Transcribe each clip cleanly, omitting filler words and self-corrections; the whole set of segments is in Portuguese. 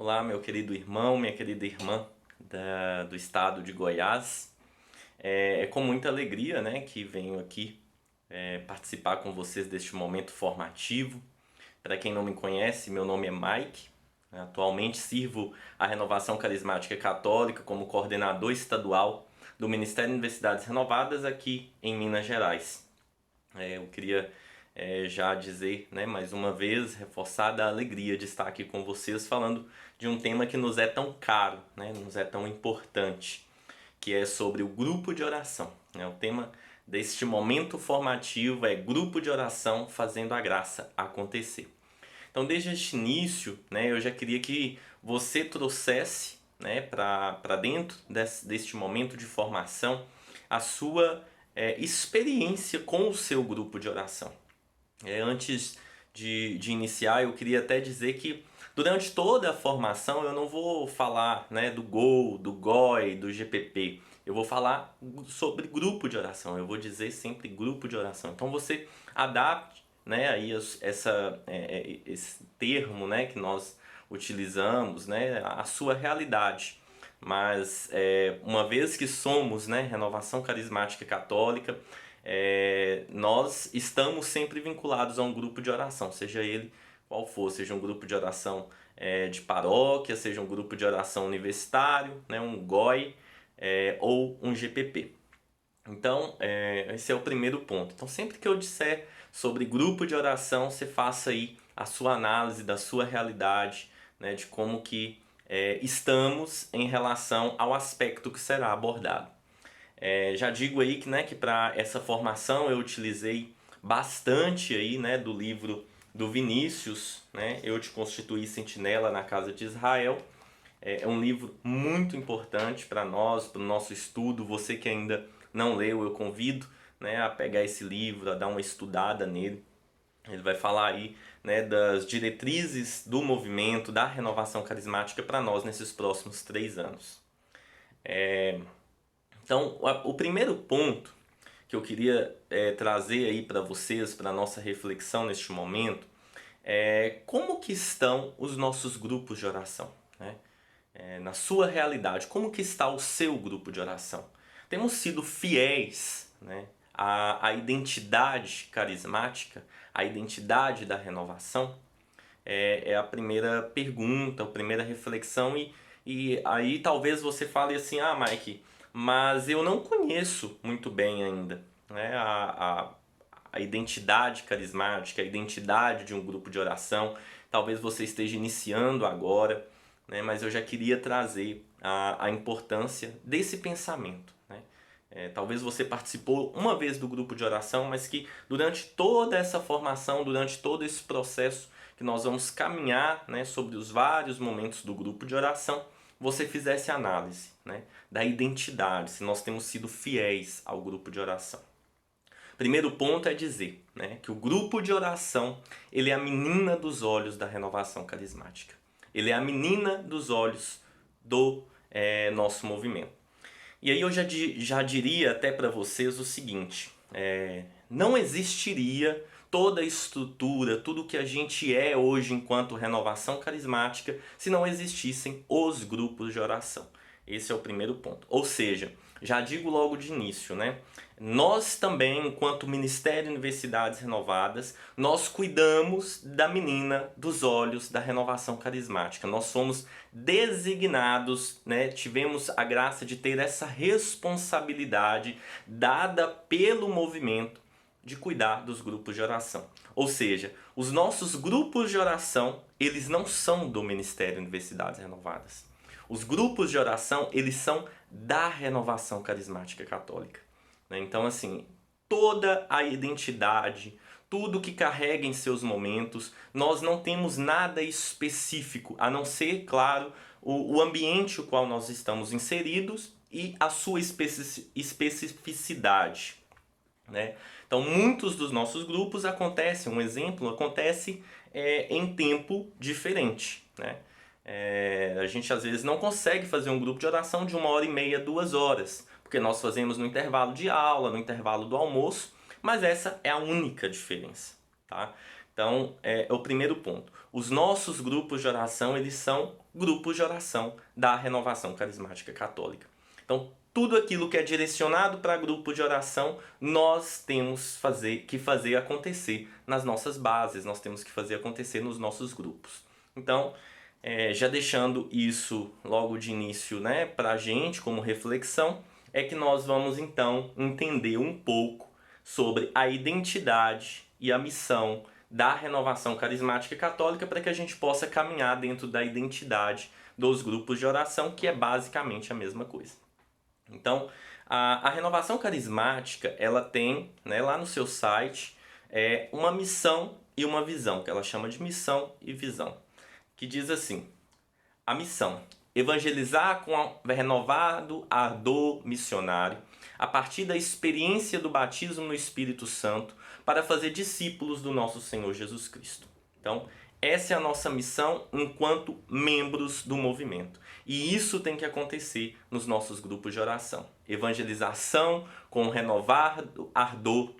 Olá, meu querido irmão, minha querida irmã do estado de Goiás. É com muita alegria, né, que venho aqui participar com vocês deste momento formativo. Para quem não me conhece, meu nome é Mike. Atualmente sirvo a Renovação Carismática Católica como coordenador estadual do Ministério de Universidades Renovadas aqui em Minas Gerais. Eu queria já dizer, né, mais uma vez, reforçar a alegria de estar aqui com vocês falando de um tema que nos é tão caro, né, nos é tão importante, que é sobre o grupo de oração. O tema deste momento formativo é grupo de oração fazendo a graça acontecer. Então, desde este início, né, eu já queria que você trouxesse, né, para dentro deste momento de formação a sua experiência com o seu grupo de oração. Antes de iniciar, eu queria até dizer que durante toda a formação eu não vou falar, né, do GOL, do GOI, do GPP. Eu vou falar sobre grupo de oração, eu vou dizer sempre grupo de oração. Então você adapte, né, aí esse termo, né, que nós utilizamos, né, a sua realidade. Mas uma vez que somos, né, Renovação Carismática Católica, nós estamos sempre vinculados a um grupo de oração, seja ele qual for, seja um grupo de oração de paróquia, seja um grupo de oração universitário, né, um GOI ou um GPP. Então, esse é o primeiro ponto. Então, sempre que eu disser sobre grupo de oração, você faça aí a sua análise da sua realidade, né, de como que estamos em relação ao aspecto que será abordado. Já digo aí que, né, que para essa formação eu utilizei bastante aí, né, do livro do Vinícius, né, Eu Te Constituí Sentinela na Casa de Israel. É um livro muito importante para nós, para o nosso estudo. Você que ainda não leu, eu convido, né, a pegar esse livro, a dar uma estudada nele. Ele vai falar aí, né, das diretrizes do movimento, da renovação carismática para nós nesses próximos 3 anos. Então, o primeiro ponto que eu queria trazer aí para vocês, para a nossa reflexão neste momento, é como que estão os nossos grupos de oração, né? Na sua realidade, como que está o seu grupo de oração? Temos sido fiéis, né, à identidade carismática, à identidade da renovação? É a primeira pergunta, a primeira reflexão, e aí talvez você fale assim, Mike, mas eu não conheço muito bem ainda, né, a identidade carismática, a identidade de um grupo de oração. Talvez você esteja iniciando agora, né, mas eu já queria trazer a importância desse pensamento, né? Talvez você participou uma vez do grupo de oração, mas que durante toda essa formação, durante todo esse processo que nós vamos caminhar, né, sobre os vários momentos do grupo de oração, você fizesse análise, né, da identidade, se nós temos sido fiéis ao grupo de oração. Primeiro ponto é dizer, né, que o grupo de oração ele é a menina dos olhos da renovação carismática. Ele é a menina dos olhos do nosso movimento. E aí eu já diria até para vocês o seguinte, não existiria toda a estrutura, tudo que a gente é hoje enquanto renovação carismática, se não existissem os grupos de oração. Esse é o primeiro ponto. Ou seja, já digo logo de início, né? Nós também, enquanto Ministério de Universidades Renovadas, nós cuidamos da menina dos olhos da renovação carismática. Nós somos designados, né? Tivemos a graça de ter essa responsabilidade dada pelo movimento de cuidar dos grupos de oração. Ou seja, os nossos grupos de oração, eles não são do Ministério de Universidades Renovadas. Os grupos de oração, eles são da renovação carismática católica. Então, assim, toda a identidade, tudo que carrega em seus momentos, nós não temos nada específico, a não ser, claro, o ambiente no qual nós estamos inseridos e a sua especificidade, né? Então, muitos dos nossos grupos acontecem, um exemplo, acontece em tempo diferente, né? A gente às vezes não consegue fazer um grupo de oração de 1h30, 2 horas, porque nós fazemos no intervalo de aula, no intervalo do almoço, mas essa é a única diferença, tá? Então, é o primeiro ponto. Os nossos grupos de oração, eles são grupos de oração da Renovação Carismática Católica. Então, tudo aquilo que é direcionado para grupo de oração, nós temos que fazer acontecer nas nossas bases, nós temos que fazer acontecer nos nossos grupos. Então, já deixando isso logo de início, né, para a gente como reflexão, é que nós vamos então entender um pouco sobre a identidade e a missão da Renovação Carismática Católica para que a gente possa caminhar dentro da identidade dos grupos de oração, que é basicamente a mesma coisa. Então, a Renovação Carismática, ela tem, né, lá no seu site, uma missão e uma visão, que ela chama de missão e visão, que diz assim: a missão: evangelizar com renovado ardor missionário, a partir da experiência do batismo no Espírito Santo, para fazer discípulos do nosso Senhor Jesus Cristo. Então, essa é a nossa missão enquanto membros do movimento. E isso tem que acontecer nos nossos grupos de oração. Evangelização com renovado ardor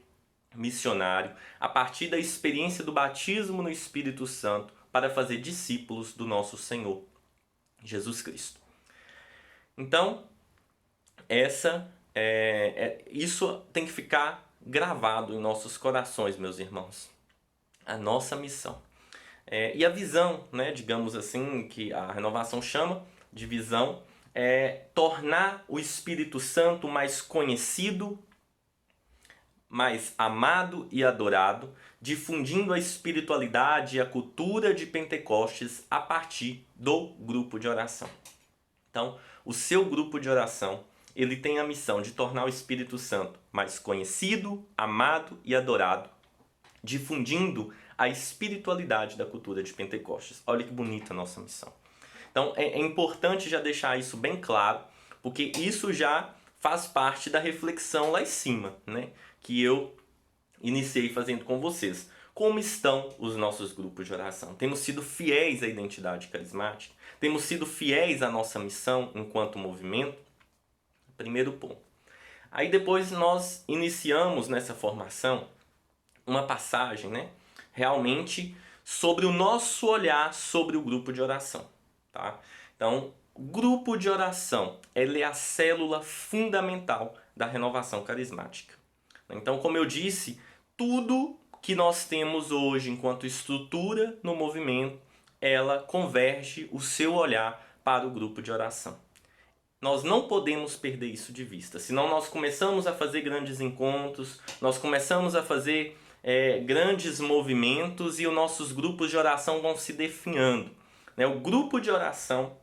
missionário, a partir da experiência do batismo no Espírito Santo, para fazer discípulos do nosso Senhor Jesus Cristo. Então, isso tem que ficar gravado em nossos corações, meus irmãos. A nossa missão. E a visão, né, digamos assim, que a renovação chama de visão, é tornar o Espírito Santo mais conhecido, mais amado e adorado, difundindo a espiritualidade e a cultura de Pentecostes a partir do grupo de oração. Então, o seu grupo de oração, ele tem a missão de tornar o Espírito Santo mais conhecido, amado e adorado, difundindo a espiritualidade da cultura de Pentecostes. Olha que bonita a nossa missão. Então, é importante já deixar isso bem claro, porque isso já faz parte da reflexão lá em cima, né, que eu iniciei fazendo com vocês. Como estão os nossos grupos de oração? Temos sido fiéis à identidade carismática? Temos sido fiéis à nossa missão enquanto movimento? Primeiro ponto. Aí depois nós iniciamos nessa formação uma passagem, né, realmente sobre o nosso olhar sobre o grupo de oração. Tá? Então, o grupo de oração, ele é a célula fundamental da renovação carismática. Então, como eu disse, tudo que nós temos hoje enquanto estrutura no movimento, ela converge o seu olhar para o grupo de oração. Nós não podemos perder isso de vista, senão nós começamos a fazer grandes encontros, nós começamos a fazer grandes movimentos e os nossos grupos de oração vão se definhando. O grupo de oração,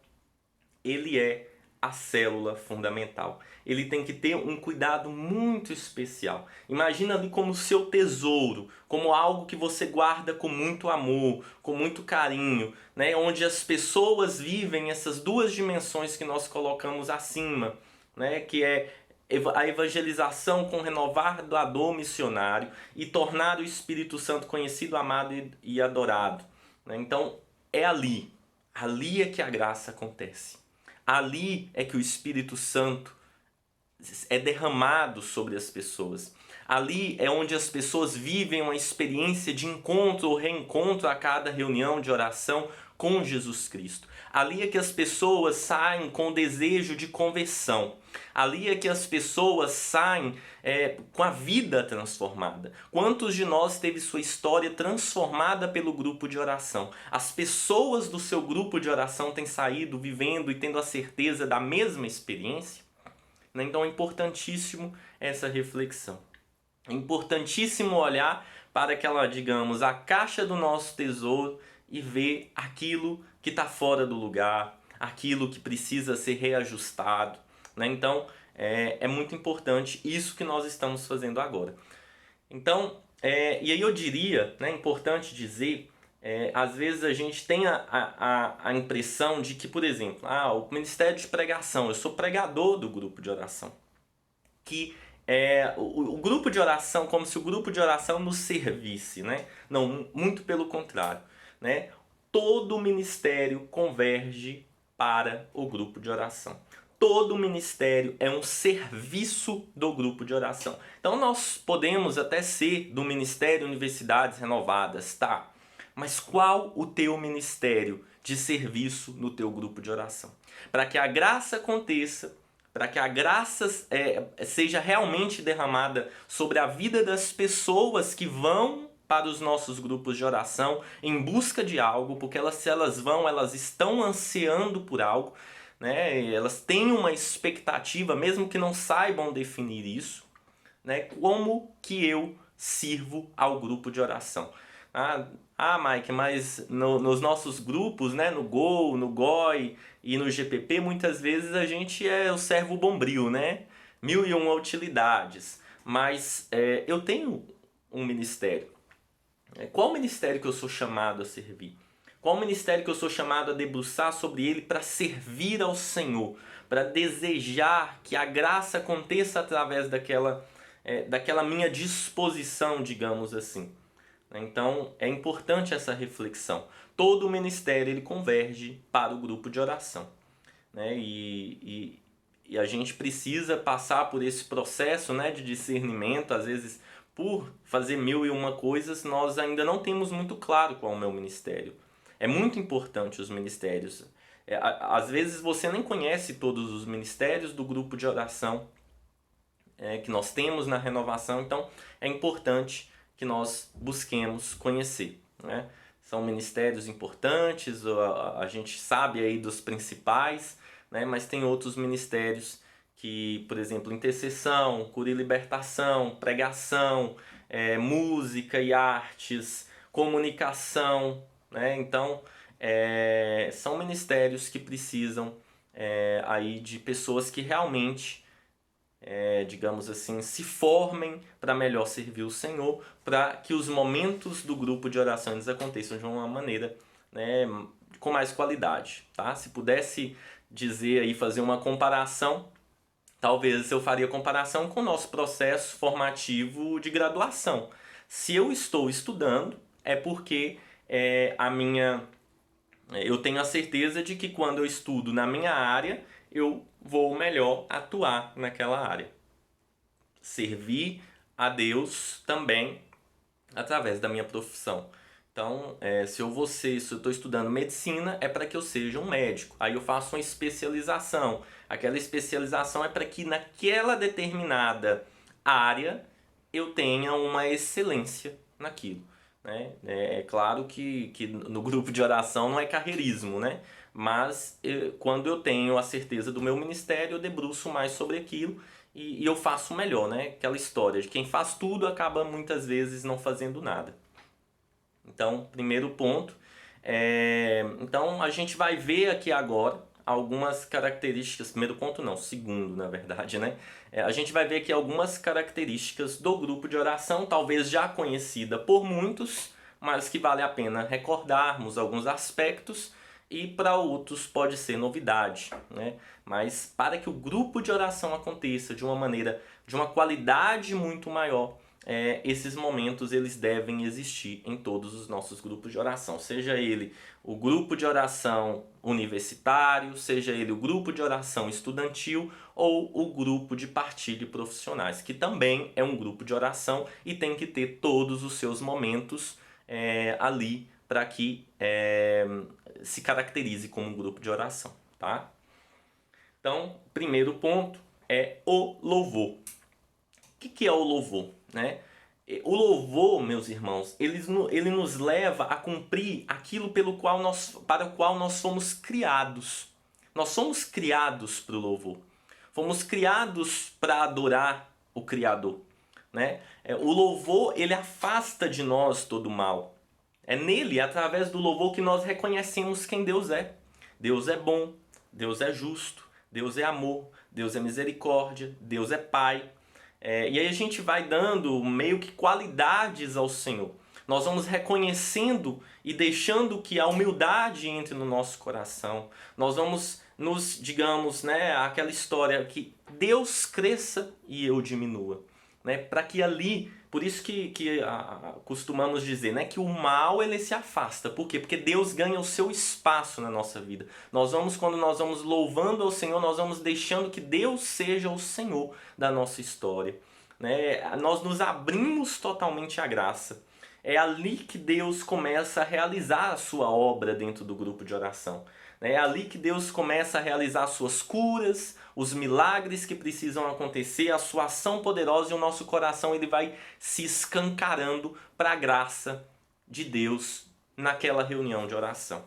ele é a célula fundamental. Ele tem que ter um cuidado muito especial. Imagina ali como seu tesouro, como algo que você guarda com muito amor, com muito carinho, né? Onde as pessoas vivem essas duas dimensões que nós colocamos acima, né? Que é a evangelização com renovar do ardor missionário e tornar o Espírito Santo conhecido, amado e adorado. Então, é ali é que a graça acontece. Ali é que o Espírito Santo é derramado sobre as pessoas. Ali é onde as pessoas vivem uma experiência de encontro ou reencontro a cada reunião de oração com Jesus Cristo. Ali é que as pessoas saem com desejo de conversão. Ali é que as pessoas saem com a vida transformada. Quantos de nós teve sua história transformada pelo grupo de oração? As pessoas do seu grupo de oração têm saído vivendo e tendo a certeza da mesma experiência? Então é importantíssimo essa reflexão. É importantíssimo olhar para aquela, digamos, a caixa do nosso tesouro e ver aquilo que está fora do lugar, aquilo que precisa ser reajustado. Então, é muito importante isso que nós estamos fazendo agora. Então, e aí eu diria, é importante dizer, às vezes a gente tem a impressão de que, por exemplo, o ministério de pregação, eu sou pregador do grupo de oração. Que o grupo de oração, como se o grupo de oração nos servisse, né? Não, muito pelo contrário, né? Todo ministério converge para o grupo de oração. Todo ministério é um serviço do grupo de oração. Então nós podemos até ser do Ministério Universidades Renovadas, tá? mas qual o teu ministério de serviço no teu grupo de oração? Para que a graça aconteça, para que a graça seja realmente derramada sobre a vida das pessoas que vão para os nossos grupos de oração em busca de algo, porque se elas vão, elas estão ansiando por algo, né? Elas têm uma expectativa, mesmo que não saibam definir isso, né? Como que eu sirvo ao grupo de oração? Mike, mas nos nossos grupos, né, no Gol, no GOI e no GPP, muitas vezes a gente é o servo bombril, né? 1001 utilidades. Mas eu tenho um ministério. Qual ministério que eu sou chamado a servir? Qual ministério que eu sou chamado a debruçar sobre ele para servir ao Senhor? Para desejar que a graça aconteça através daquela minha disposição, digamos assim. Então é importante essa reflexão. Todo o ministério ele converge para o grupo de oração, né? E a gente precisa passar por esse processo, né, de discernimento. Às vezes, por fazer 1001 coisas, nós ainda não temos muito claro qual é o meu ministério. É muito importante os ministérios. Às vezes você nem conhece todos os ministérios do grupo de oração que nós temos na renovação, então é importante que nós busquemos conhecer, né? São ministérios importantes, a gente sabe aí dos principais, né? Mas tem outros ministérios que, por exemplo, intercessão, cura e libertação, pregação, música e artes, comunicação, né? Então, são ministérios que precisam aí de pessoas que realmente digamos assim, se formem para melhor servir o Senhor, para que os momentos do grupo de orações aconteçam de uma maneira, né, com mais qualidade, tá? Se pudesse dizer aí, fazer uma comparação, talvez eu faria comparação com o nosso processo formativo de graduação. Se eu estou estudando, é porque eu tenho a certeza de que quando eu estudo na minha área, eu vou melhor atuar naquela área. Servir a Deus também através da minha profissão. Então, se eu estou estudando medicina, é para que eu seja um médico. Aí eu faço uma especialização. Aquela especialização é para que naquela determinada área eu tenha uma excelência naquilo, né? É claro que no grupo de oração não é carreirismo, né? Mas quando eu tenho a certeza do meu ministério, eu debruço mais sobre aquilo e eu faço melhor, né? Aquela história de quem faz tudo acaba muitas vezes não fazendo nada. Então, primeiro ponto. Então, a gente vai ver aqui agora algumas características. Primeiro ponto não, segundo, na verdade, né? A gente vai ver aqui algumas características do grupo de oração, talvez já conhecida por muitos, mas que vale a pena recordarmos alguns aspectos e para outros pode ser novidade, né? Mas para que o grupo de oração aconteça de uma maneira, de uma qualidade muito maior, esses momentos eles devem existir em todos os nossos grupos de oração, seja ele o grupo de oração universitário, seja ele o grupo de oração estudantil ou o grupo de partilha profissionais, que também é um grupo de oração e tem que ter todos os seus momentos ali para que se caracterize como um grupo de oração, tá? Então, primeiro ponto é o louvor. O que é o louvor, né? O louvor, meus irmãos, ele nos leva a cumprir aquilo para o qual nós fomos criados. Nós somos criados para o louvor. Fomos criados para adorar o Criador, né? O louvor, ele afasta de nós todo o mal. É nele, através do louvor, que nós reconhecemos quem Deus é. Deus é bom, Deus é justo, Deus é amor, Deus é misericórdia, Deus é Pai. E aí a gente vai dando meio que qualidades ao Senhor. Nós vamos reconhecendo e deixando que a humildade entre no nosso coração. Nós vamos digamos, né, aquela história que Deus cresça e eu diminua, né? Para que ali, por isso que costumamos dizer, né, que o mal ele se afasta. Por quê? Porque Deus ganha o seu espaço na nossa vida. Quando nós vamos louvando ao Senhor, nós vamos deixando que Deus seja o Senhor da nossa história, né? Nós nos abrimos totalmente à graça. é ali que Deus começa a realizar a sua obra dentro do grupo de oração. É ali que Deus começa a realizar as suas curas, os milagres que precisam acontecer, a sua ação poderosa, e o nosso coração ele vai se escancarando para a graça de Deus naquela reunião de oração.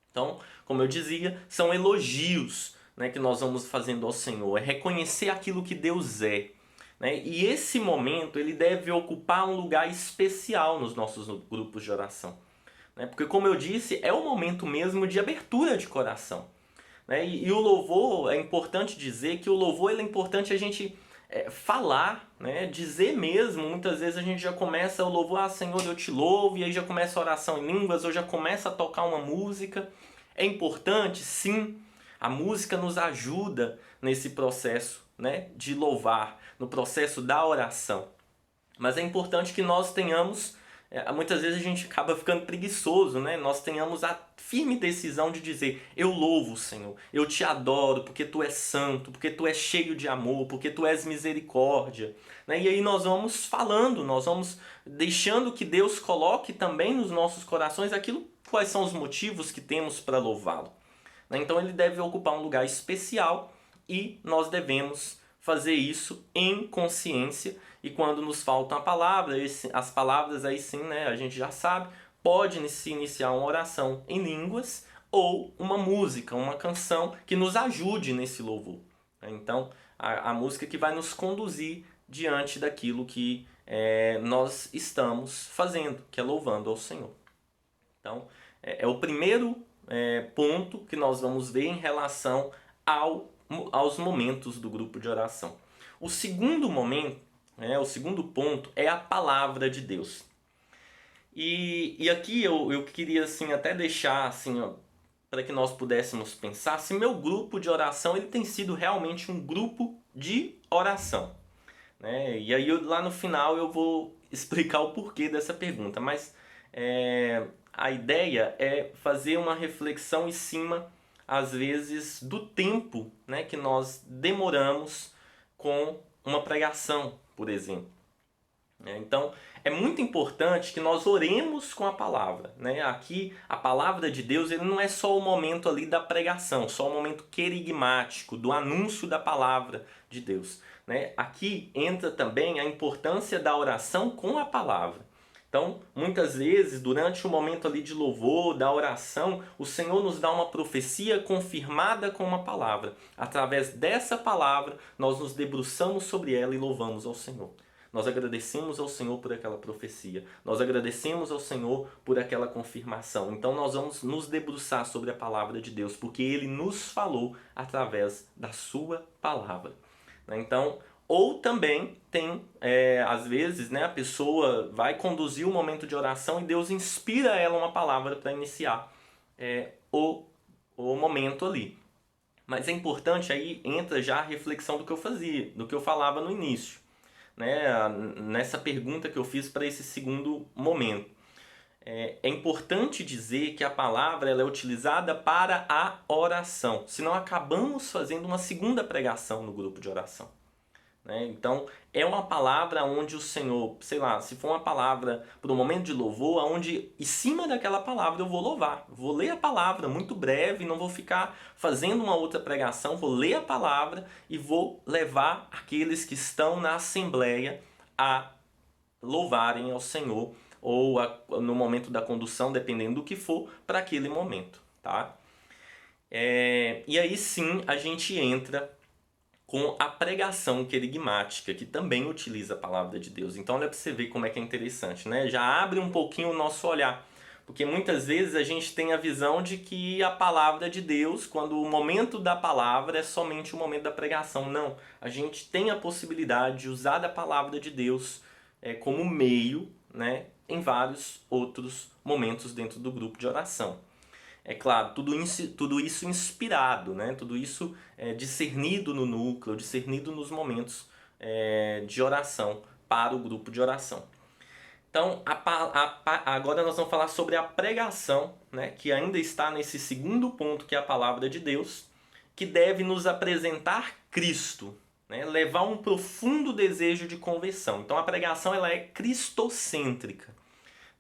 Então, como eu dizia, são elogios, né, que nós vamos fazendo ao Senhor, é reconhecer aquilo que Deus é. Né? E esse momento ele deve ocupar um lugar especial nos nossos grupos de oração. Né? Porque, como eu disse, é o momento mesmo de abertura de coração. Né? E o louvor, é importante dizer que o louvor é importante a gente falar, né? Dizer mesmo. Muitas vezes a gente já começa o louvor, ah, Senhor, eu te louvo, e aí já começa a oração em línguas, ou já começa a tocar uma música. É importante, sim, a música nos ajuda nesse processo, né, de louvar, no processo da oração. Mas é importante que nós tenhamos, muitas vezes a gente acaba ficando preguiçoso, né? Nós tenhamos a firme decisão de dizer, eu louvo o Senhor, eu te adoro porque tu és santo, porque tu és cheio de amor, porque tu és misericórdia. Né? E aí nós vamos falando, nós vamos deixando que Deus coloque também nos nossos corações aquilo, quais são os motivos que temos para louvá-lo. Né? Então ele deve ocupar um lugar especial e nós devemos fazer isso em consciência. E quando nos faltam a palavra, as palavras aí sim, né, a gente já sabe, pode se iniciar uma oração em línguas ou uma música, uma canção que nos ajude nesse louvor. Então, a música que vai nos conduzir diante daquilo que nós estamos fazendo, que é louvando ao Senhor. Então, é o primeiro ponto que nós vamos ver em relação aos momentos do grupo de oração. O segundo momento, o segundo ponto é a palavra de Deus. E aqui eu queria assim, até deixar assim, para que nós pudéssemos pensar se meu grupo de oração ele tem sido realmente um grupo de oração. Né? E aí lá no final eu vou explicar o porquê dessa pergunta, mas a ideia é fazer uma reflexão em cima, às vezes, do tempo, né, que nós demoramos com uma pregação, por exemplo. Então, é muito importante que nós oremos com a palavra. Né? Aqui, a palavra de Deus ele não é só o momento ali da pregação, só o momento querigmático, do anúncio da palavra de Deus. Né? Aqui entra também a importância da oração com a palavra. Então, muitas vezes, durante o momento ali de louvor, da oração, o Senhor nos dá uma profecia confirmada com uma palavra. Através dessa palavra, nós nos debruçamos sobre ela e louvamos ao Senhor. Nós agradecemos ao Senhor por aquela profecia. Nós agradecemos ao Senhor por aquela confirmação. Então nós vamos nos debruçar sobre a palavra de Deus, porque Ele nos falou através da sua palavra. Então, ou também tem, às vezes, né, a pessoa vai conduzir o momento de oração e Deus inspira ela uma palavra para iniciar o momento ali. Mas é importante, aí entra já a reflexão do que eu fazia, do que eu falava no início. Né, nessa pergunta que eu fiz para esse segundo momento. É importante dizer que a palavra ela é utilizada para a oração, senão acabamos fazendo uma segunda pregação no grupo de oração. Né? Então, é uma palavra onde o Senhor, sei lá, se for uma palavra para um momento de louvor, onde em cima daquela palavra eu vou louvar. Vou ler a palavra muito breve, não vou ficar fazendo uma outra pregação, vou ler a palavra e vou levar aqueles que estão na assembleia a louvarem ao Senhor, ou no momento da condução, dependendo do que for, para aquele momento. Tá? E aí sim a gente entra com a pregação querigmática, que também utiliza a palavra de Deus. Então olha para você ver como é que é interessante, né? Já abre um pouquinho o nosso olhar, porque muitas vezes a gente tem a visão de que a palavra de Deus, quando o momento da palavra é somente o momento da pregação. Não, a gente tem a possibilidade de usar da palavra de Deus como meio, né, em vários outros momentos dentro do grupo de oração. É claro, tudo isso inspirado, né? Tudo isso discernido no núcleo, discernido nos momentos de oração para o grupo de oração. Então, agora nós vamos falar sobre a pregação, né? Que ainda está nesse segundo ponto, que é a palavra de Deus, que deve nos apresentar Cristo, né? Levar um profundo desejo de conversão. Então, a pregação ela é cristocêntrica.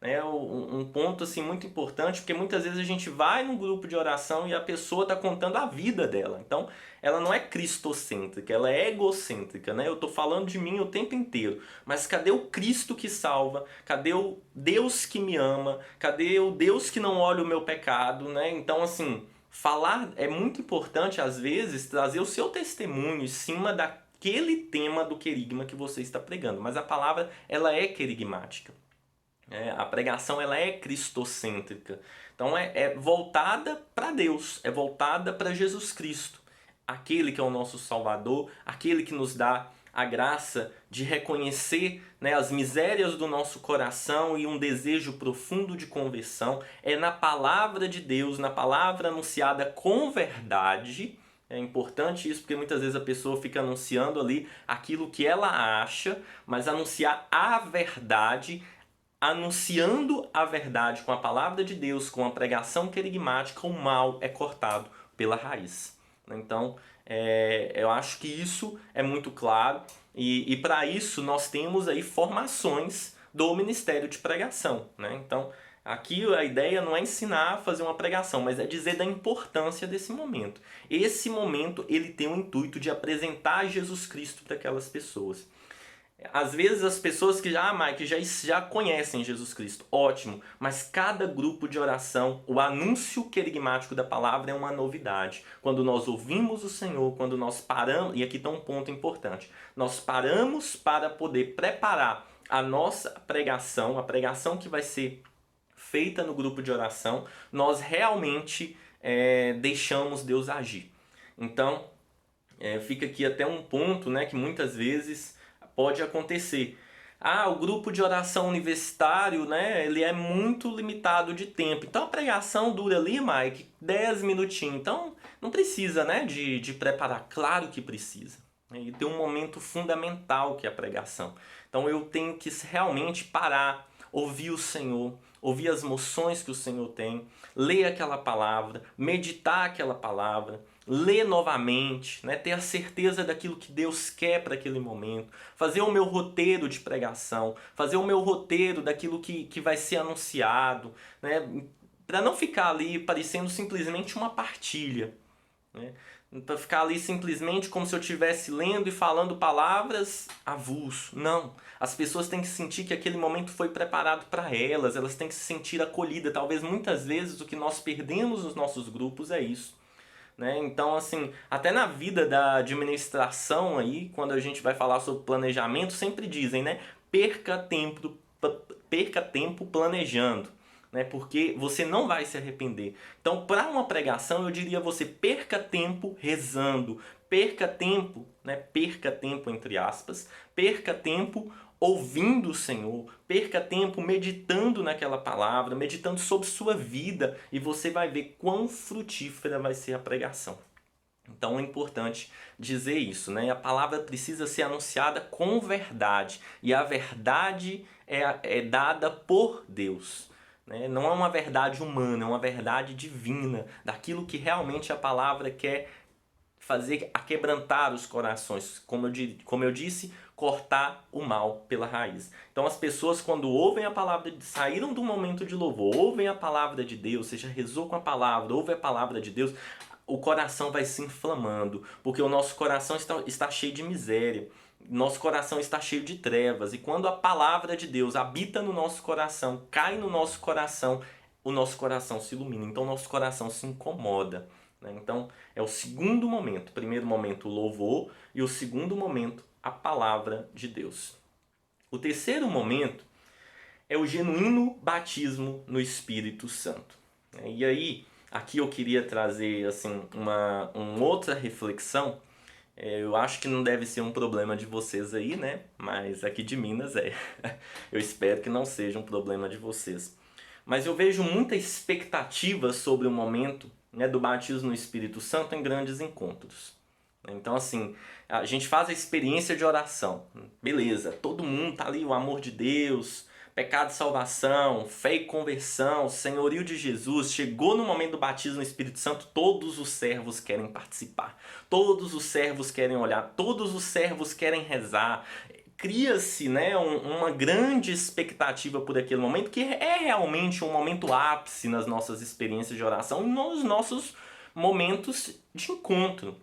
né? Um ponto assim muito importante, porque muitas vezes a gente vai num grupo de oração e a pessoa está contando a vida dela. Então, ela não é cristocêntrica, ela é egocêntrica, né? Eu estou falando de mim o tempo inteiro, mas cadê o Cristo que salva? Cadê o Deus que me ama? Cadê o Deus que não olha o meu pecado, né? Então, assim, falar é muito importante, às vezes, trazer o seu testemunho em cima daquele tema do querigma que você está pregando. Mas a palavra, ela é querigmática. A pregação, ela é cristocêntrica. Então, é voltada para Deus, é voltada para Jesus Cristo. Aquele que é o nosso Salvador, aquele que nos dá a graça de reconhecer, né, as misérias do nosso coração e um desejo profundo de conversão. É na palavra de Deus, na palavra anunciada com verdade. É importante isso, porque muitas vezes a pessoa fica anunciando ali aquilo que ela acha, mas anunciar a verdade, anunciando a verdade com a palavra de Deus, com a pregação querigmática, o mal é cortado pela raiz. Então, eu acho que isso é muito claro, e para isso nós temos aí formações do Ministério de Pregação, né? Então, aqui a ideia não é ensinar a fazer uma pregação, mas é dizer da importância desse momento. Esse momento, ele tem o intuito de apresentar Jesus Cristo para aquelas pessoas. Às vezes as pessoas que já conhecem Jesus Cristo, ótimo, mas cada grupo de oração, o anúncio querigmático da palavra é uma novidade. Quando nós ouvimos o Senhor, quando nós paramos, e aqui está um ponto importante, nós paramos para poder preparar a nossa pregação, a pregação que vai ser feita no grupo de oração, nós realmente deixamos Deus agir. Então, fica aqui até um ponto, né, que muitas vezes pode acontecer. O grupo de oração universitário, né, ele é muito limitado de tempo. Então a pregação dura ali, Mike, 10 minutinhos. Então não precisa, né, de preparar. Claro que precisa. E tem um momento fundamental que é a pregação. Então eu tenho que realmente parar, ouvir o Senhor, ouvir as moções que o Senhor tem, ler aquela palavra, meditar aquela palavra, ler novamente, né? Ter a certeza daquilo que Deus quer para aquele momento, fazer o meu roteiro de pregação, fazer o meu roteiro daquilo que vai ser anunciado, né? Para não ficar ali parecendo simplesmente uma partilha, né? Para ficar ali simplesmente como se eu estivesse lendo e falando palavras avulso. Não. As pessoas têm que sentir que aquele momento foi preparado para elas, elas têm que se sentir acolhidas. Talvez muitas vezes o que nós perdemos nos nossos grupos é isso. Né? Então, assim, até na vida da administração aí, quando a gente vai falar sobre planejamento, sempre dizem, né? Perca tempo planejando, né? Porque você não vai se arrepender. Então, para uma pregação, eu diria você perca tempo rezando, perca tempo, né? Perca tempo entre aspas, perca tempo ouvindo o Senhor, perca tempo meditando naquela palavra, meditando sobre sua vida, e você vai ver quão frutífera vai ser a pregação. Então é importante dizer isso, né? A palavra precisa ser anunciada com verdade, e a verdade é dada por Deus. Né? Não é uma verdade humana, é uma verdade divina, daquilo que realmente a palavra quer fazer aquebrantar os corações, como eu disse, cortar o mal pela raiz. Então as pessoas, quando ouvem a palavra, saíram do momento de louvor, ouvem a palavra de Deus, seja rezou com a palavra, ouve a palavra de Deus, o coração vai se inflamando, porque o nosso coração está cheio de miséria, nosso coração está cheio de trevas, e quando a palavra de Deus habita no nosso coração, cai no nosso coração, o nosso coração se ilumina, então o nosso coração se incomoda. Então é o segundo momento. O primeiro momento, o louvor, e o segundo momento, a palavra de Deus. O terceiro momento é o genuíno batismo no Espírito Santo. E aí, aqui eu queria trazer assim, uma outra reflexão. Eu acho que não deve ser um problema de vocês aí, né? Mas aqui de Minas é. Eu espero que não seja um problema de vocês. Mas eu vejo muita expectativa sobre o momento, né, do batismo no Espírito Santo em grandes encontros. Então, assim, a gente faz a experiência de oração. Beleza, todo mundo tá ali, o amor de Deus, pecado e salvação, fé e conversão, senhorio de Jesus. Chegou no momento do batismo no Espírito Santo, todos os servos querem participar. Todos os servos querem olhar, todos os servos querem rezar. cria-se, né, uma grande expectativa por aquele momento, que é realmente um momento ápice nas nossas experiências de oração e nos nossos momentos de encontro.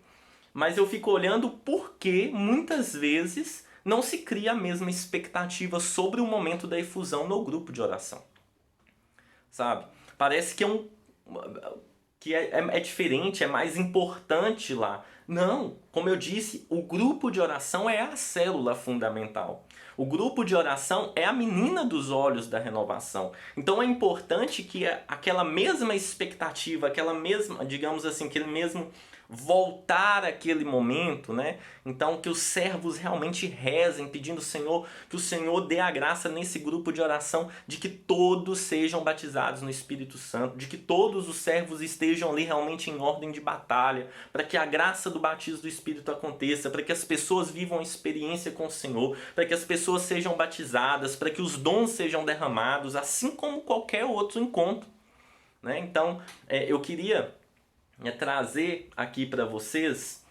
Mas eu fico olhando porque muitas vezes não se cria a mesma expectativa sobre o momento da efusão no grupo de oração. Sabe? Parece que é diferente, é mais importante lá. Não, como eu disse, o grupo de oração é a célula fundamental. O grupo de oração é a menina dos olhos da renovação. Então é importante que aquela mesma expectativa, aquela mesma, digamos assim, aquele mesmo voltar àquele momento, né? Então que os servos realmente rezem, pedindo ao Senhor, que o Senhor dê a graça nesse grupo de oração de que todos sejam batizados no Espírito Santo, de que todos os servos estejam ali realmente em ordem de batalha, para que a graça do batismo do Espírito aconteça, para que as pessoas vivam a experiência com o Senhor, para que as pessoas sejam batizadas, para que os dons sejam derramados, assim como qualquer outro encontro, né? Então, eu queria trazer aqui para vocês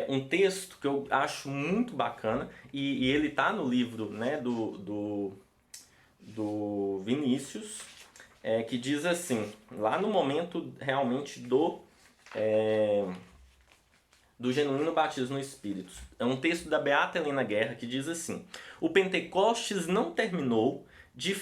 um texto que eu acho muito bacana e ele está no livro, né, do Vinícius, que diz assim, lá no momento realmente do genuíno batismo no Espírito. É um texto da Beata Helena Guerra que diz assim: o Pentecostes não terminou, de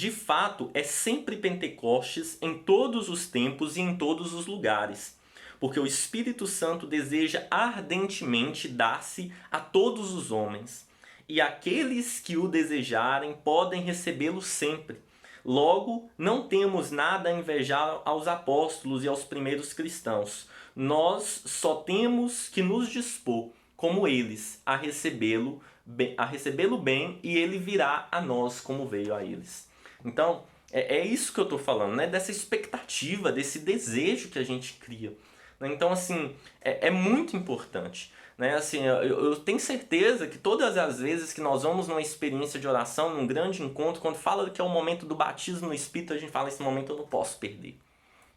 fato, é sempre Pentecostes em todos os tempos e em todos os lugares, porque o Espírito Santo deseja ardentemente dar-se a todos os homens, e aqueles que o desejarem podem recebê-lo sempre. Logo, não temos nada a invejar aos apóstolos e aos primeiros cristãos. Nós só temos que nos dispor, como eles, a recebê-lo bem, e ele virá a nós como veio a eles. Então, é isso que eu estou falando, né? Dessa expectativa, desse desejo que a gente cria. Então, assim, é muito importante. Né? Assim, eu tenho certeza que todas as vezes que nós vamos numa experiência de oração, num grande encontro, quando fala que é o momento do batismo no Espírito, a gente fala, esse momento eu não posso perder.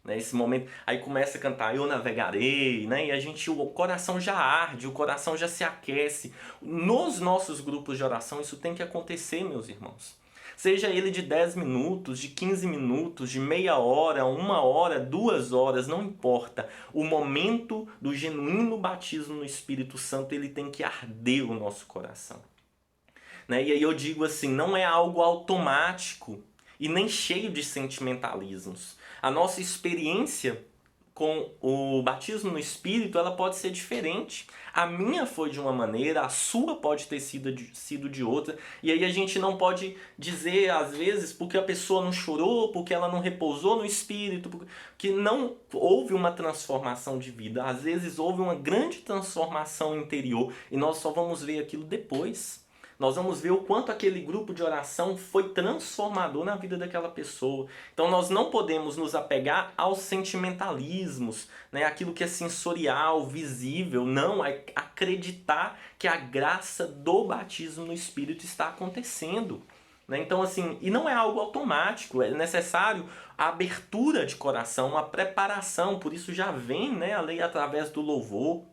Né? Esse momento, aí começa a cantar Eu Navegarei, né? E o coração já arde, o coração já se aquece. Nos nossos grupos de oração isso tem que acontecer, meus irmãos. Seja ele de 10 minutos, de 15 minutos, de meia hora, 1 hora, 2 horas, não importa. O momento do genuíno batismo no Espírito Santo, ele tem que arder o nosso coração. Né? E aí eu digo assim, não é algo automático e nem cheio de sentimentalismos. A nossa experiência com o batismo no Espírito, ela pode ser diferente. A minha foi de uma maneira, a sua pode ter sido de outra. E aí a gente não pode dizer, às vezes, porque a pessoa não chorou, porque ela não repousou no Espírito, que não houve uma transformação de vida. Às vezes houve uma grande transformação interior e nós só vamos ver aquilo depois. Nós vamos ver o quanto aquele grupo de oração foi transformador na vida daquela pessoa. Então nós não podemos nos apegar aos sentimentalismos, né? Aquilo que é sensorial, visível. Não, é acreditar que a graça do batismo no Espírito está acontecendo. Né? Então assim, e não é algo automático, é necessário a abertura de coração, a preparação, por isso já vem, né, a lei através do louvor.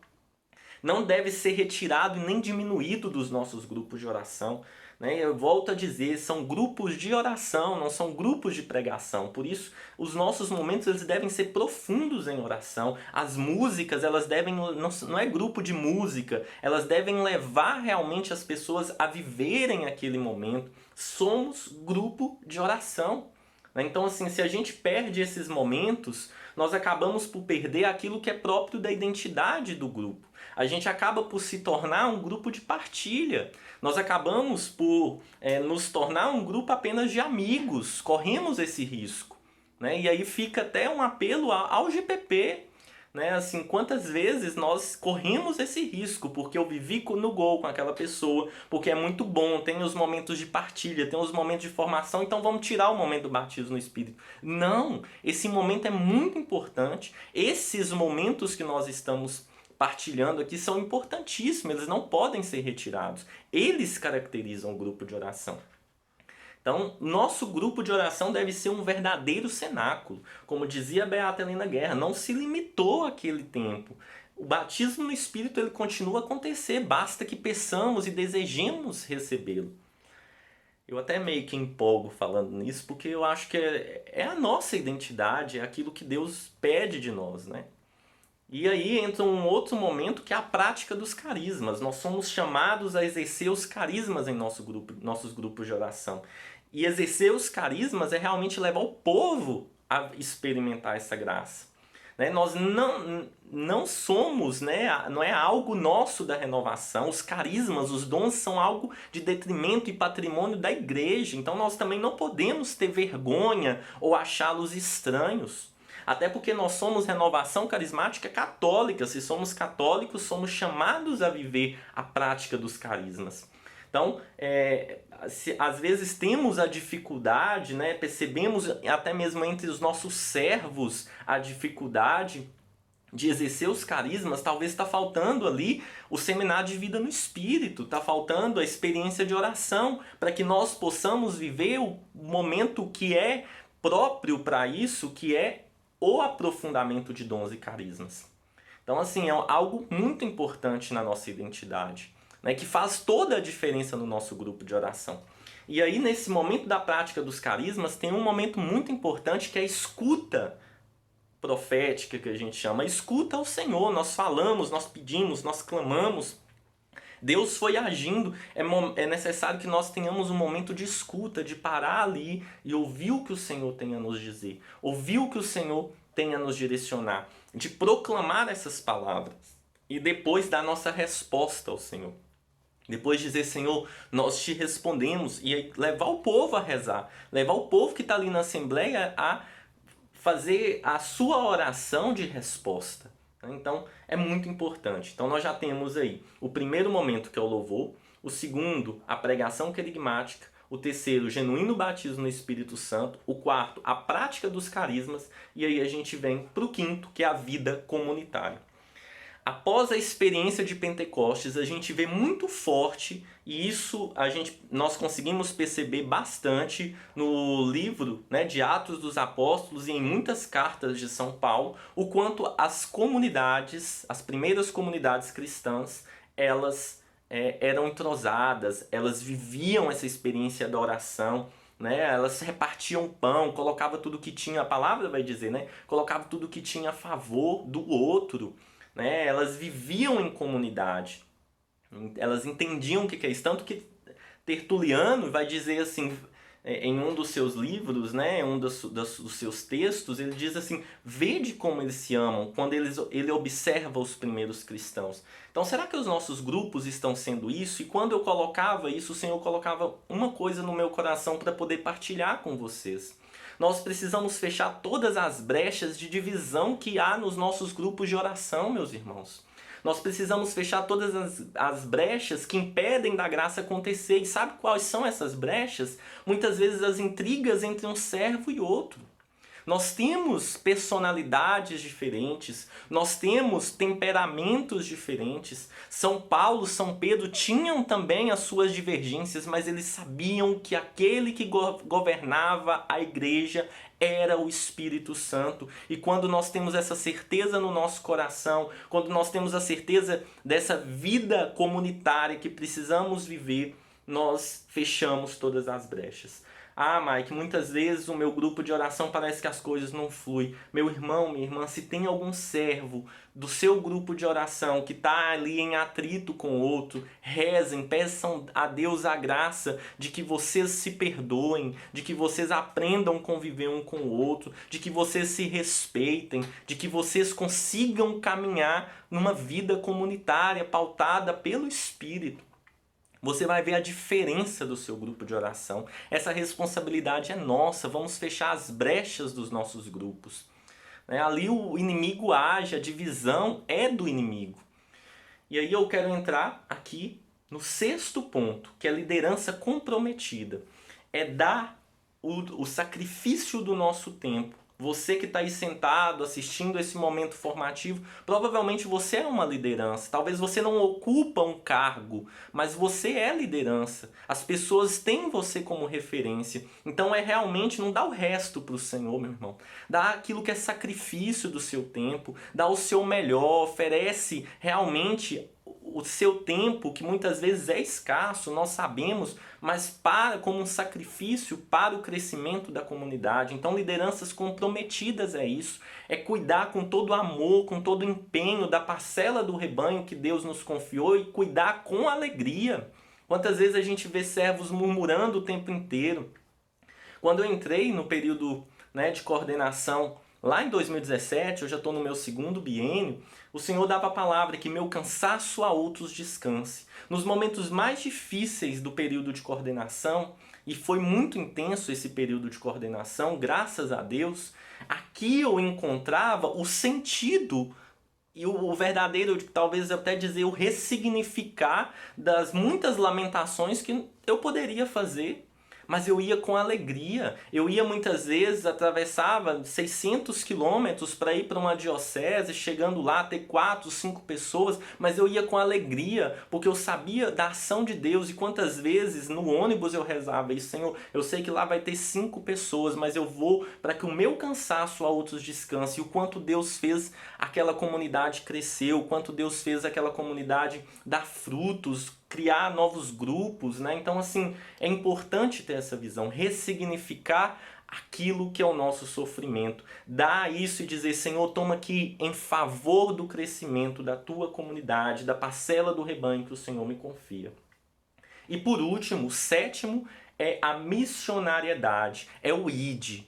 Não deve ser retirado e nem diminuído dos nossos grupos de oração. Né? Eu volto a dizer, são grupos de oração, não são grupos de pregação. Por isso, os nossos momentos eles devem ser profundos em oração. As músicas, elas devem, não é grupo de música, elas devem levar realmente as pessoas a viverem aquele momento. Somos grupo de oração. Então, assim, se a gente perde esses momentos, nós acabamos por perder aquilo que é próprio da identidade do grupo. A gente acaba por se tornar um grupo de partilha. Nós acabamos por nos tornar um grupo apenas de amigos. Corremos esse risco. Né? E aí fica até um apelo ao GPP. Né? Assim, quantas vezes nós corremos esse risco, porque eu vivi no gol com aquela pessoa, porque é muito bom, tem os momentos de partilha, tem os momentos de formação, então vamos tirar o momento do batismo no Espírito. Não, esse momento é muito importante. Esses momentos que nós estamos partilhando aqui são importantíssimos, eles não podem ser retirados. Eles caracterizam o grupo de oração. Então, nosso grupo de oração deve ser um verdadeiro cenáculo. Como dizia Beata Helena Guerra, não se limitou àquele tempo. O batismo no Espírito ele continua a acontecer, basta que peçamos e desejemos recebê-lo. Eu até meio que empolgo falando nisso, porque eu acho que é a nossa identidade, é aquilo que Deus pede de nós, né? E aí entra um outro momento que é a prática dos carismas. Nós somos chamados a exercer os carismas em nossos grupos de oração. E exercer os carismas é realmente levar o povo a experimentar essa graça. Né? Nós não somos, né? Não é algo nosso da renovação. Os carismas, os dons são algo de detrimento e patrimônio da igreja. Então nós também não podemos ter vergonha ou achá-los estranhos. Até porque nós somos renovação carismática católica. Se somos católicos, somos chamados a viver a prática dos carismas. Então, às vezes temos a dificuldade, né? Percebemos até mesmo entre os nossos servos a dificuldade de exercer os carismas. Talvez está faltando ali o seminário de vida no Espírito, está faltando a experiência de oração, para que nós possamos viver o momento que é próprio para isso, que é o aprofundamento de dons e carismas. Então, assim, é algo muito importante na nossa identidade, né, que faz toda a diferença no nosso grupo de oração. E aí, nesse momento da prática dos carismas, tem um momento muito importante que é a escuta profética, que a gente chama. A escuta ao Senhor. Nós falamos, nós pedimos, nós clamamos. Deus foi agindo. É necessário que nós tenhamos um momento de escuta, de parar ali e ouvir o que o Senhor tem a nos dizer. Ouvir o que o Senhor tem a nos direcionar. De proclamar essas palavras. E depois dar nossa resposta ao Senhor. Depois dizer, Senhor, nós te respondemos, e levar o povo a rezar, levar o povo que está ali na Assembleia a fazer a sua oração de resposta. Então, é muito importante. Então, nós já temos aí o primeiro momento, que é o louvor, o segundo, a pregação querigmática, o terceiro, o genuíno batismo no Espírito Santo, o quarto, a prática dos carismas, e aí a gente vem para o quinto, que é a vida comunitária. Após a experiência de Pentecostes, a gente vê muito forte, e isso nós conseguimos perceber bastante no livro, né, de Atos dos Apóstolos e em muitas cartas de São Paulo, o quanto as comunidades, as primeiras comunidades cristãs, elas eram entrosadas, elas viviam essa experiência da oração, né? Elas repartiam pão, colocava tudo que tinha, a palavra vai dizer, né? Colocava tudo que tinha a favor do outro. Né? Elas viviam em comunidade, elas entendiam o que é isso, tanto que Tertuliano vai dizer assim, em um dos seus livros, né, dos seus textos, ele diz assim, vede como eles se amam, quando ele observa os primeiros cristãos. Então, será que os nossos grupos estão sendo isso? E quando eu colocava isso, o Senhor colocava uma coisa no meu coração para poder partilhar com vocês. Nós precisamos fechar todas as brechas de divisão que há nos nossos grupos de oração, meus irmãos. Nós precisamos fechar todas as brechas que impedem da graça acontecer. E sabe quais são essas brechas? Muitas vezes as intrigas entre um servo e outro. Nós temos personalidades diferentes, nós temos temperamentos diferentes. São Paulo, São Pedro tinham também as suas divergências, mas eles sabiam que aquele que governava a igreja era o Espírito Santo. E quando nós temos essa certeza no nosso coração, quando nós temos a certeza dessa vida comunitária que precisamos viver, nós fechamos todas as brechas. Ah, Mike, muitas vezes o meu grupo de oração parece que as coisas não fluem. Meu irmão, minha irmã, se tem algum servo do seu grupo de oração que está ali em atrito com o outro, rezem, peçam a Deus a graça de que vocês se perdoem, de que vocês aprendam a conviver um com o outro, de que vocês se respeitem, de que vocês consigam caminhar numa vida comunitária pautada pelo Espírito. Você vai ver a diferença do seu grupo de oração. Essa responsabilidade é nossa. Vamos fechar as brechas dos nossos grupos. Ali o inimigo age, a divisão é do inimigo. E aí eu quero entrar aqui no sexto ponto, que é a liderança comprometida. É dar o sacrifício do nosso tempo Você que está aí sentado assistindo esse momento formativo, provavelmente você é uma liderança. Talvez você não ocupa um cargo, mas você é liderança. As pessoas têm você como referência. Então é realmente, não dá o resto para o Senhor, meu irmão. Dá aquilo que é sacrifício do seu tempo, dá o seu melhor, oferece realmente o seu tempo, que muitas vezes é escasso, nós sabemos, mas para como um sacrifício para o crescimento da comunidade. Então, lideranças comprometidas é isso, é cuidar com todo amor, com todo empenho da parcela do rebanho que Deus nos confiou e cuidar com alegria. Quantas vezes a gente vê servos murmurando o tempo inteiro? Quando eu entrei no período, de coordenação lá em 2017, eu já estou no meu segundo biênio, o Senhor dava a palavra que meu cansaço a outros descanse. Nos momentos mais difíceis do período de coordenação, e foi muito intenso esse período de coordenação, graças a Deus, aqui eu encontrava o sentido e o verdadeiro, talvez até dizer, o ressignificar das muitas lamentações que eu poderia fazer. Mas eu ia com alegria. Eu ia muitas vezes, atravessava 600 quilômetros para ir para uma diocese, chegando lá ter 4, 5 pessoas, mas eu ia com alegria, porque eu sabia da ação de Deus. E quantas vezes no ônibus eu rezava isso: Senhor, eu sei que lá vai ter 5 pessoas, mas eu vou para que o meu cansaço a outros descanse. E o quanto Deus fez aquela comunidade crescer, o quanto Deus fez aquela comunidade dar frutos, criar novos grupos, né? Então, assim, é importante ter essa visão, ressignificar aquilo que é o nosso sofrimento. Dar isso e dizer: Senhor, toma aqui em favor do crescimento da tua comunidade, da parcela do rebanho que o Senhor me confia. E por último, o sétimo é a missionariedade, é o ID.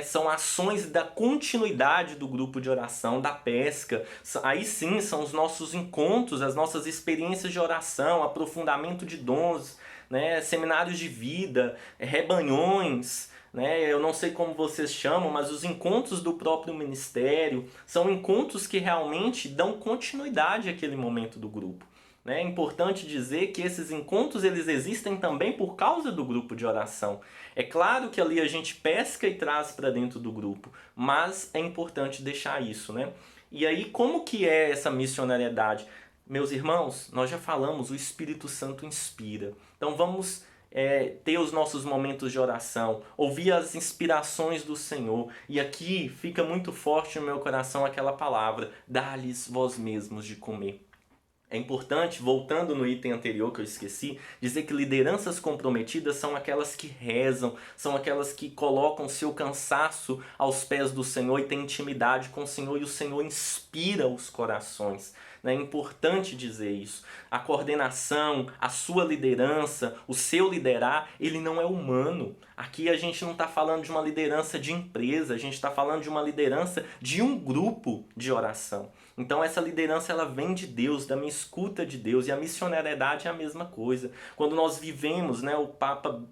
São ações da continuidade do grupo de oração, da pesca. Aí sim são os nossos encontros, as nossas experiências de oração, aprofundamento de dons, seminários de vida, rebanhões. Eu não sei como vocês chamam, mas os encontros do próprio ministério são encontros que realmente dão continuidade àquele momento do grupo. É importante dizer que esses encontros eles existem também por causa do grupo de oração. É claro que ali a gente pesca e traz para dentro do grupo, mas é importante deixar isso, E aí, como que é essa missionariedade? Meus irmãos, nós já falamos, o Espírito Santo inspira. Então vamos ter os nossos momentos de oração, ouvir as inspirações do Senhor. E aqui fica muito forte no meu coração aquela palavra: dá-lhes vós mesmos de comer. É importante, voltando no item anterior que eu esqueci, dizer que lideranças comprometidas são aquelas que rezam, são aquelas que colocam seu cansaço aos pés do Senhor e têm intimidade com o Senhor, e o Senhor inspira os corações. É importante dizer isso. A coordenação, a sua liderança, o seu liderar, ele não é humano. Aqui a gente não está falando de uma liderança de empresa, a gente está falando de uma liderança de um grupo de oração. Então essa liderança ela vem de Deus, da minha escuta de Deus, e a missionariedade é a mesma coisa. Quando nós vivemos, o Papa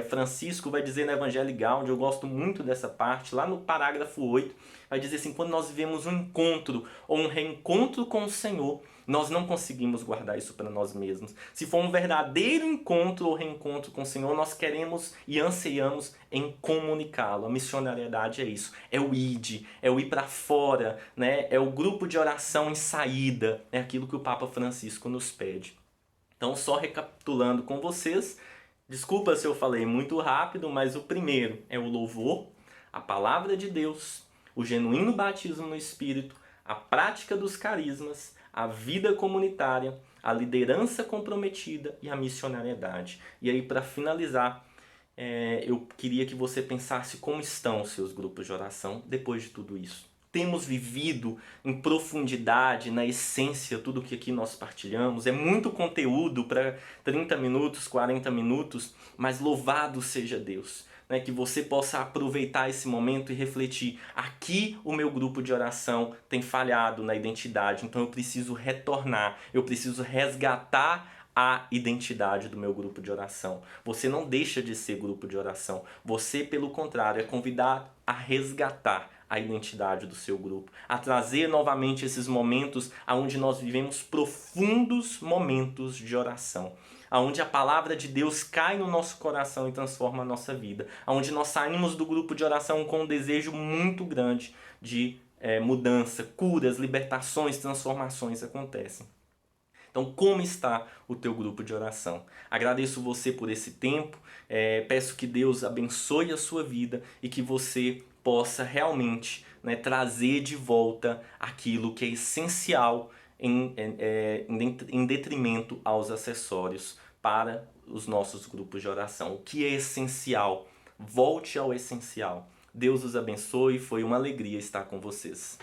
Francisco vai dizer no Evangelho Gaudium, eu gosto muito dessa parte, lá no parágrafo 8, vai dizer assim: quando nós vivemos um encontro ou um reencontro com o Senhor, nós não conseguimos guardar isso para nós mesmos. Se for um verdadeiro encontro ou reencontro com o Senhor, nós queremos e anseiamos em comunicá-lo. A missionariedade é isso, é o ID, é o ir para fora, é o grupo de oração em saída, é aquilo que o Papa Francisco nos pede. Então, só recapitulando com vocês, desculpa se eu falei muito rápido, mas o primeiro é o louvor, a palavra de Deus, o genuíno batismo no Espírito, a prática dos carismas, a vida comunitária, a liderança comprometida e a missionariedade. E aí, para finalizar, eu queria que você pensasse como estão os seus grupos de oração depois de tudo isso. Temos vivido em profundidade, na essência, tudo que aqui nós partilhamos. É muito conteúdo para 30 minutos, 40 minutos, mas louvado seja Deus. Que você possa aproveitar esse momento e refletir: aqui o meu grupo de oração tem falhado na identidade, então eu preciso retornar, eu preciso resgatar a identidade do meu grupo de oração. Você não deixa de ser grupo de oração, você, pelo contrário, é convidado a resgatar a identidade do seu grupo, a trazer novamente esses momentos onde nós vivemos profundos momentos de oração. onde a palavra de Deus cai no nosso coração e transforma a nossa vida, onde nós saímos do grupo de oração com um desejo muito grande de mudança, curas, libertações, transformações acontecem. Então, como está o teu grupo de oração? Agradeço você por esse tempo, peço que Deus abençoe a sua vida e que você possa realmente, né, trazer de volta aquilo que é essencial em detrimento aos acessórios para os nossos grupos de oração. O que é essencial? Volte ao essencial. Deus os abençoe, foi uma alegria estar com vocês.